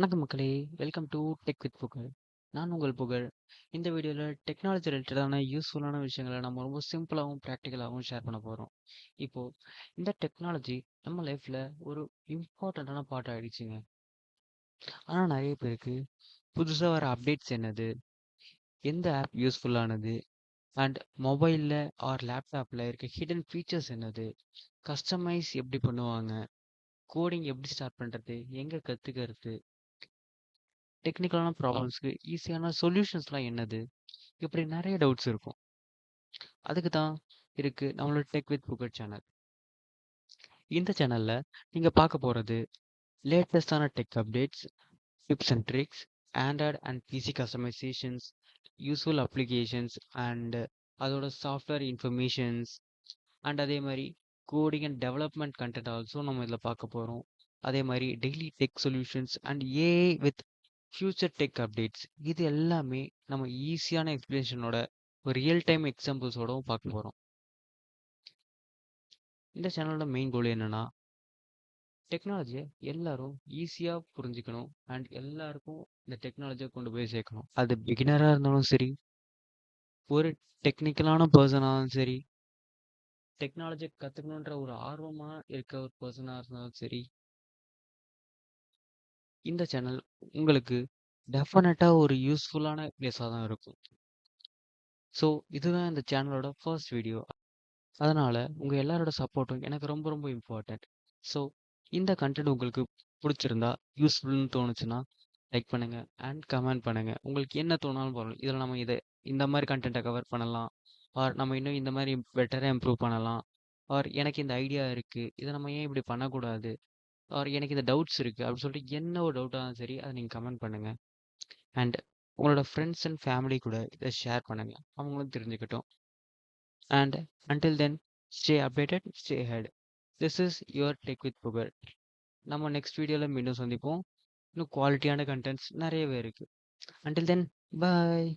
வணக்கம் மக்களே! Welcome to tech with புகழ். நான் உங்கள் புகழ். இந்த வீடியோல டெக்னாலஜி ரிலேட்டடான யூஸ்ஃபுல்லான விஷயங்கள நம்ம ரொம்ப சிம்பிளாவும், பிராக்டிகலாவும் ஷேர் பண்ண போறோம். இப்போ இந்த டெக்னாலஜி நம்ம லைஃப்ல ஒரு இம்பார்ட்டன்ட்டான பார்ட் ஆயிடுச்சுங்க. ஆனா நெறைய பேருக்கு புதுசா வர அப்டேட்ஸ் என்னது? எந்த ஆப் யூஸ்ஃபுல்லானது? அண்ட் மொபைல்ல ஆர் லேப்டாப்ல இருக்க ஹிடன் ஃபீச்சர்ஸ் என்னது? கஸ்டமைஸ் எப்படி பண்ணுவாங்க? கோடிங் எப்படி ஸ்டார்ட் பண்றது? எங்க கத்துக்கிறது? டெக்னிக்கலான ப்ராப்ளம்ஸ்க்கு ஈஸியான சொல்யூஷன்ஸ்லாம் என்னது? இப்படி நெறைய டவுட்ஸ் இருக்கும். அதுக்கு தான் இருக்கு நம்மளோட டெக் வித் புகழ் சேனல். இந்த சேனல்ல நீங்க பார்க்க போறது லேட்டஸ்டான tech updates, tips and tricks, Android and PC customizations, useful applications and அதோட சாஃப்ட்வேர் இன்ஃபர்மேஷன்ஸ் அண்ட் அதே மாரி coding and development content also நம்ம இதில பார்க்க போறோம். அதே மாரி daily tech solutions and AI with future tech updates இது எல்லாமே நம்ம ஈஸியான எக்ஸ்பிளனேஷனோட ஒரு ரியல் டைம் எக்ஸாம்பிள்ஸோடவும் பார்க்க போறோம். இந்த சேனலோட மெயின் கோல் என்னன்னா, டெக்னாலஜிய எல்லாரும் ஈஸியா புரிஞ்சுக்கணும் அண்ட் எல்லாருக்கும் இந்த டெக்னாலஜிய கொண்டு போய் சேர்க்கணும். அது பிகினரா இருந்தாலும் சரி, ஒரு டெக்னிக்கலான பெர்சனாலும் சரி, டெக்னாலஜிய கத்துக்கணுன்ற ஒரு ஆர்வமா இருக்க ஒரு பெர்சனா இருந்தாலும் சரி, இந்த சேனல் உங்களுக்கு டெஃபினட்டா ஒரு யூஸ்ஃபுல்லான பிளேஸா தான் இருக்கும். ஸோ இதுதான் இந்த சேனலோட ஃபர்ஸ்ட் வீடியோ. அதனால உங்க எல்லாரோட சப்போர்ட்டும் எனக்கு ரொம்ப ரொம்ப இம்பார்ட்டன்ட். ஸோ இந்த கன்டென்ட் உங்களுக்கு பிடிச்சிருந்தா, யூஸ்ஃபுல்னு தோணுச்சுன்னா லைக் பண்ணுங்க அண்ட் கமெண்ட் பண்ணுங்க. உங்களுக்கு என்ன தோணாலும் பரவாயில்ல. இதில் நம்ம இந்த மாதிரி கன்டென்ட்டை கவர் பண்ணலாம். ஆர் நம்ம இன்னும் இந்த மாதிரி பெட்டராக இம்ப்ரூவ் பண்ணலாம். ஆர் எனக்கு இந்த ஐடியா இருக்குது, இதை நம்ம ஏன் இப்படி பண்ணக்கூடாது, ஆர் எனக்கு இந்த டவுட்ஸ் இருக்குது அப்படின்னு சொல்லிட்டு என்ன ஒரு டவுட்டாக இருந்தாலும் சரி அதை நீங்கள் கமெண்ட் பண்ணுங்கள். அண்ட் உங்களோட ஃப்ரெண்ட்ஸ் அண்ட் ஃபேமிலி கூட இதை ஷேர் பண்ணுங்கள், அவங்களும் தெரிஞ்சுக்கிட்டோம். And until then, stay updated, stay ahead. This is your Tech with Pugar. நம்ம நெக்ஸ்ட் வீடியோல மீண்டும் சந்திப்போம். இன்னும் குவாலிட்டியான கண்டென்ட்ஸ் நிறையவே இருக்கு. Until then, bye.